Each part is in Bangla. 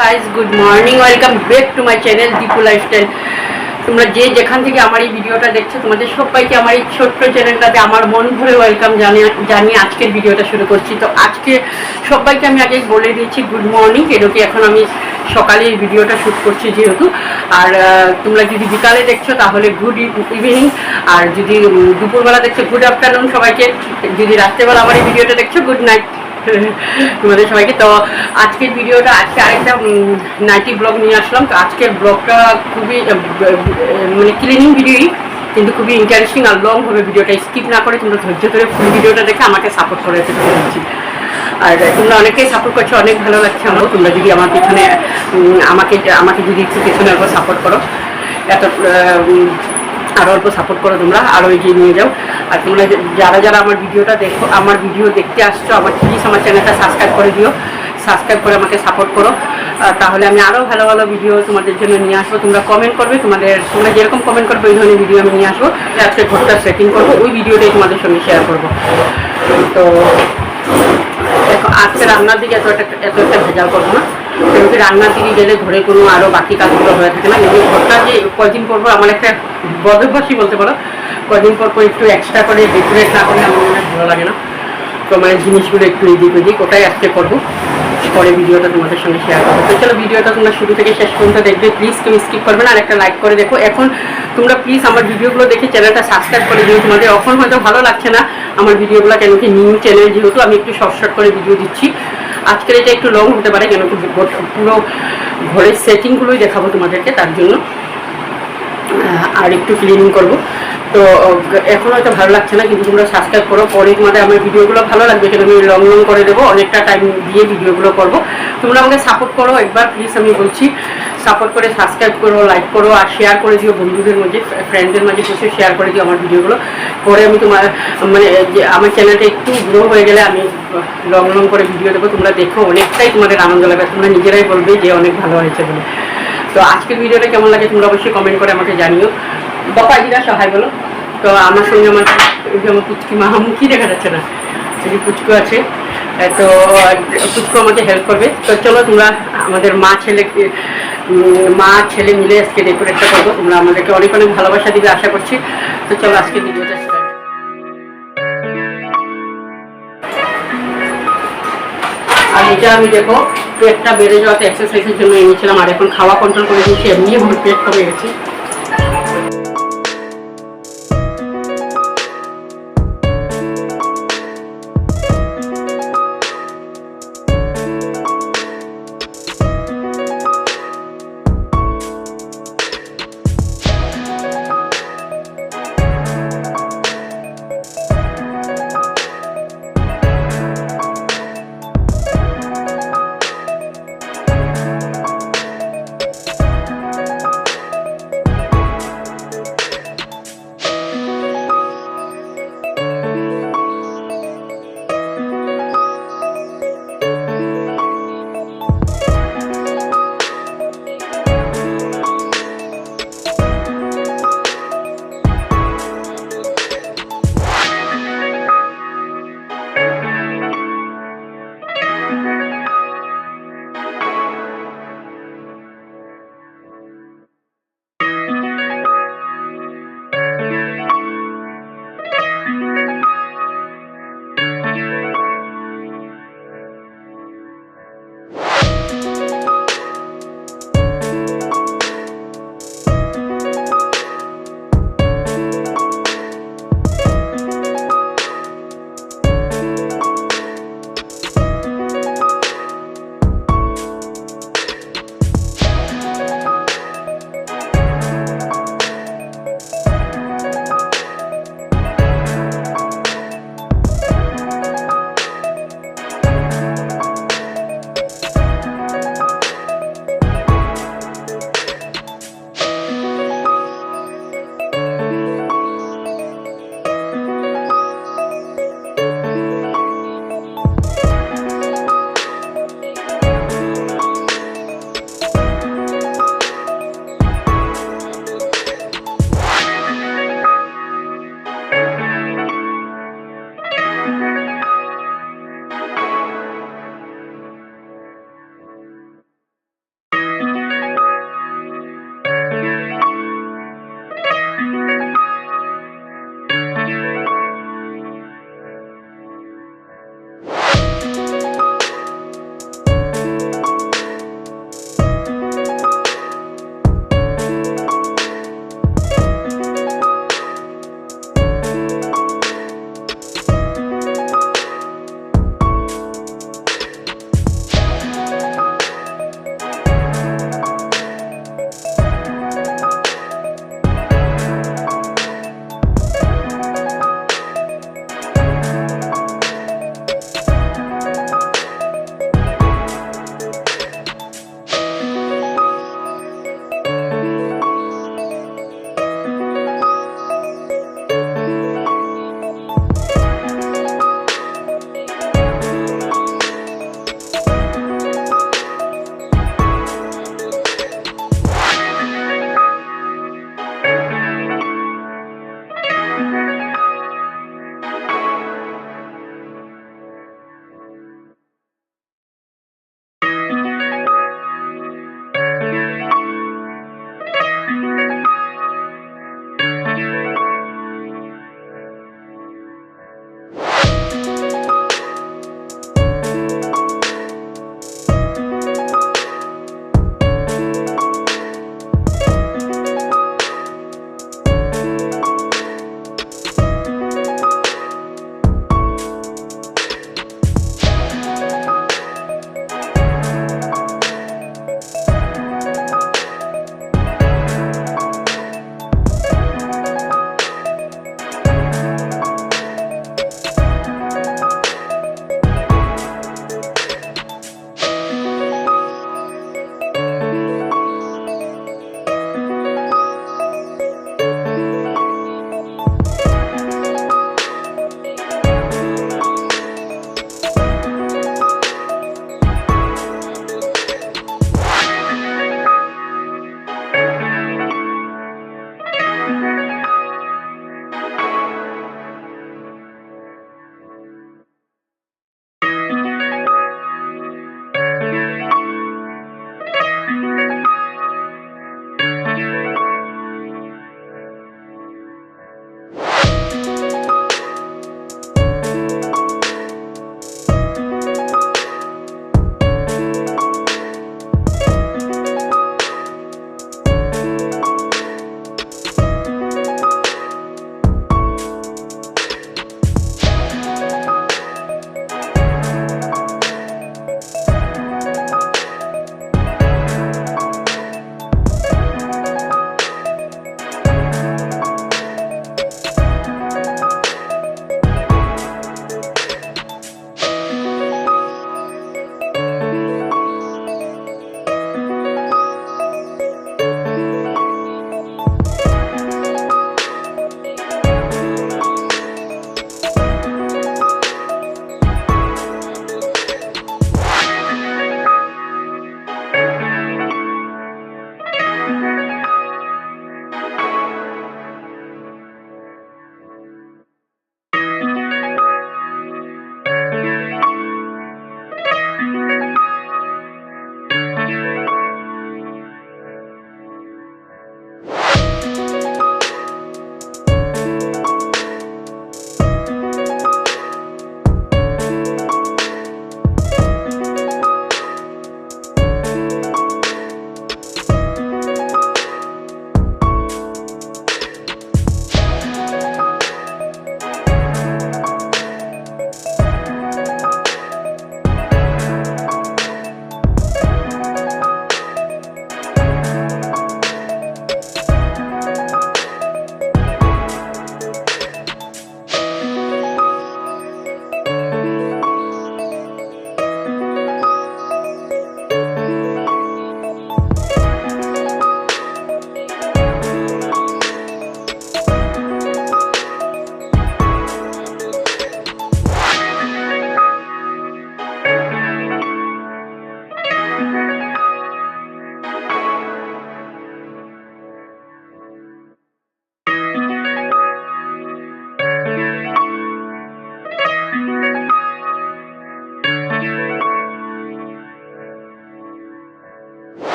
Guys, good morning, welcome back to my channel Dipu lifestyle. তোমরা যে যেখান থেকে আমার এই ভিডিওটা দেখছো, তোমাদের সবাইকে আমার এই ছোট্ট চ্যানেলটাতে আমার মন ভরে ওয়েলকাম জানিয়ে আজকের ভিডিওটা শুরু করছি। তো আজকে সবাইকে আমি আগে বলে দিয়েছি গুড মর্নিং, কেন কি এখন আমি সকালে এই ভিডিওটা শ্যুট করছি যেহেতু। আর তোমরা যদি বিকালে দেখছো তাহলে গুড ইভিনিং, আর যদি দুপুরবেলা দেখছো গুড আফটারনুন সবাইকে, যদি রাত্রেবেলা আমার এই ভিডিওটা দেখছো গুড নাইট তোমাদের সবাইকে। তো আজকের ভিডিওটা, আজকে আরেকটা নাইটি ব্লগ নিয়ে আসলাম। তো আজকের ব্লগটা খুবই মানে ক্লিনিং ভিডিওই, কিন্তু খুবই ইন্টারেস্টিং আর লং হবে। ভিডিওটা স্কিপ না করে তোমরা ধৈর্য ধরে ফুল ভিডিওটা দেখে আমাকে সাপোর্ট করে দিচ্ছি। আর তোমরা অনেকেই সাপোর্ট করছো, অনেক ভালো লাগছে আমারও। তোমরা যদি আমার পিছনে আমাকে যদি একটু পিছনে অল্প সাপোর্ট করো, এত আরও অল্প সাপোর্ট করো, তোমরা আরও এগিয়ে নিয়ে যাও। আর তোমরা যারা যারা আমার ভিডিওটা দেখো, আমার ভিডিও দেখতে আসছো, আমার প্লিজ আমার চ্যানেলটা সাবস্ক্রাইব করে দিও, সাবস্ক্রাইব করে আমাকে সাপোর্ট করো। তাহলে আমি আরও ভালো ভালো ভিডিও তোমাদের জন্য নিয়ে আসবো। তোমরা কমেন্ট করবে, তোমরা যেরকম কমেন্ট করবে ওই ধরনের ভিডিও আমি নিয়ে আসবো। আজকে ঘরটা সেটিং করবো, ওই ভিডিওটাই তোমাদের সঙ্গে শেয়ার করবো। তো দেখো, আজকে রান্নার দিকে এত একটা ভেজাল করবো না, কেন কি রান্নার দিকে গেলে ঘরে কোনো আরও বাকি কাজগুলো হয়ে থাকে না। কিন্তু ঘরটা যে কদিন করবো, আমার একটা বদভ্যাসই বলতে পারো, কদিন পর একটু এক্সট্রা করে ডেকোরেট না করলে আমার মনে ভালো লাগে না। তো মানে জিনিসগুলো একটু এদিক ওদিক, ওটাই আজকে করবো। পরে ভিডিওটা তোমাদের সঙ্গে শেয়ার করবো। তো চলো, ভিডিওটা তোমরা শুরু থেকে শেষ পর্যন্ত দেখবে, প্লিজ তুমি স্কিপ করবে না, আর একটা লাইক করে দেখো। এখন তোমরা প্লিজ আমার ভিডিওগুলো দেখে চ্যানেলটা সাবস্ক্রাইব করে দিও। তোমাদের এখন হয়তো ভালো লাগছে না আমার ভিডিওগুলো, কেন কি নিউ চ্যানেল যেহেতু আমি একটু শর্ট করে ভিডিও দিচ্ছি। আজকের এটা একটু লং হতে পারে, কেন কি পুরো ঘরের সেটিংগুলোই দেখাবো তোমাদেরকে, তার জন্য। আর একটু ক্লিনিং করবো। তো এখন হয়তো ভালো লাগছে না, কিন্তু তোমরা সাবস্ক্রাইব করো, পরে তোমাদের আমার ভিডিওগুলো ভালো লাগবে, কেন আমি লং করে দেবো, অনেকটা টাইম দিয়ে ভিডিওগুলো করবো। তোমরা আমাকে সাপোর্ট করো একবার প্লিজ, আমি বলছি সাপোর্ট করে সাবস্ক্রাইব করো, লাইক করো, আর শেয়ার করে দিও বন্ধুদের মাঝে, ফ্রেন্ডদের মাঝে প্রচুর শেয়ার করে দিও আমার ভিডিওগুলো। পরে আমি তোমার মানে যে আমার চ্যানেলটা একটু গ্রো হয়ে গেলে আমি লং করে ভিডিও দেবো। তোমরা দেখো, অনেকটাই তোমাদের আনন্দ লাগবে, তোমরা নিজেরাই বলবে যে অনেক ভালো হয়েছে বলে। তো আজকের ভিডিওটা কেমন লাগে তোমরা অবশ্যই কমেন্ট করে আমাকে জানিও। বাবা দিদা সহায় বলো। তো আমার সঙ্গে আমার পুচকি মাহামুখী দেখা যাচ্ছে না, যদি পুচকু আছে, তো পুচকু আমাকে হেল্প করবে। তো চলো, তোমরা আমাদের মা ছেলে মিলে আজকে ডেকোরেটটা করবো। তোমরা আমাদেরকে অনেক অনেক ভালোবাসা দিবে আশা করছি। তো চলো আজকে ভিডিওটা স্টার্ট। আর এটা আমি দেখো পেটটা বেড়ে যাওয়াতে এক্সারসাইজের জন্য এনেছিলাম, আর এখন খাওয়া কন্ট্রোল করে দিয়েছি, এমনি আমার পেট কমে গেছে।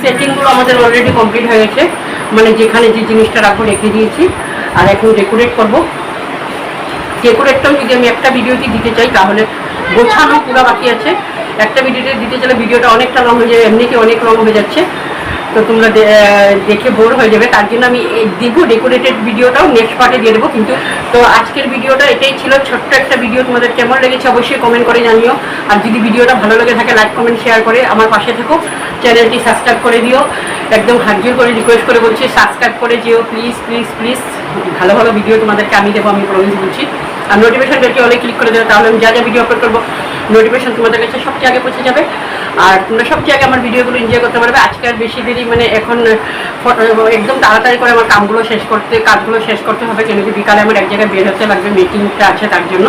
সেটিংগুলো আমাদের অলরেডি কমপ্লিট হয়ে গেছে, মানে যেখানে যে জিনিসটা রাখবো রেখে দিয়েছি। আর এখন ডেকোরেট করবো। ডেকোরেটটাও যদি আমি একটা ভিডিওতে দিতে চাই তাহলে গোছানো পুরো বাকি আছে। একটা ভিডিওতে দিতে চাইলে ভিডিওটা অনেকটা লং হয়ে যাবে, এমনিতে অনেক লং হয়ে যাচ্ছে, তো তোমরা দেখে বোর হয়ে যাবে। তার জন্য আমি দিব ডেকোরেটেড ভিডিওটাও নেক্সট পার্টে দিয়ে দেবো। কিন্তু তো আজকের ভিডিওটা এটাই ছিল, ছোট্ট একটা ভিডিও। তোমাদের কেমন লেগেছে অবশ্যই কমেন্ট করে জানিও। আর যদি ভিডিওটা ভালো লেগে থাকে লাইক কমেন্ট শেয়ার করে আমার পাশে থেকো, চ্যানেলটি সাবস্ক্রাইব করে দিও। একদম হাত জোর করে রিকোয়েস্ট করে বলছি সাবস্ক্রাইব করে যেও প্লিজ প্লিজ প্লিজ। ভালো ভালো ভিডিও তোমাদেরকে আমি দেবো, আমি প্রমিস বলছি। আর নোটিফিকেশন বেলটি অনেক ক্লিক করে দেবে, তাহলে আমি যা যা ভিডিও আপলোড করবো নোটিফিকেশন তোমাদের কাছে সবচেয়ে আগে পৌঁছে যাবে। আর তোমরা সবচেয়ে আগে আমার ভিডিওগুলো এনজয় করতে পারবে। আজকে আর বেশি দেরি মানে এখন একদম তাড়াতাড়ি করে আমার কাজগুলো শেষ করতে হবে, কেন কি বিকালে আমার এক জায়গায় বের হতে লাগবে, মিটিংটা আছে তার জন্য।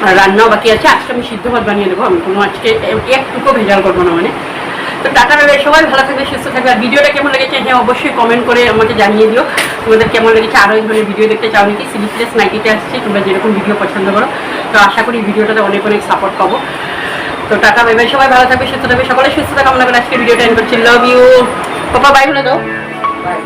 আর রান্নাও বাকি আছে। আজকে আমি সিদ্ধ ভাত বানিয়ে দেবো, আমি কোনো আজকে একটুকু ভেজাল করবো না মানে। তো টাটা বাই, সবাই ভালো থাকবে সুস্থ থাকবে। আর ভিডিওটা কেমন লেগেছে হ্যাঁ অবশ্যই কমেন্ট করে আমাকে জানিয়ে দিও তোমাদের কেমন লেগেছে। আরও এই ধরনের ভিডিও দেখতে চাও নাকি? স্লিপলেস নাইটিতে আসছি, তোমরা যেরকম ভিডিও পছন্দ করো। তো আশা করি ভিডিওটাতে অনেক অনেক সাপোর্ট পাবো। তো টাটা বাই বাই, সবাই ভালো থাকবে সুস্থ থাকবে, সকলে সুস্থতা কামনা করে আজকে ভিডিওটা এন্ড করছি। Love you. পাপা বাই বলে দাও। বাই।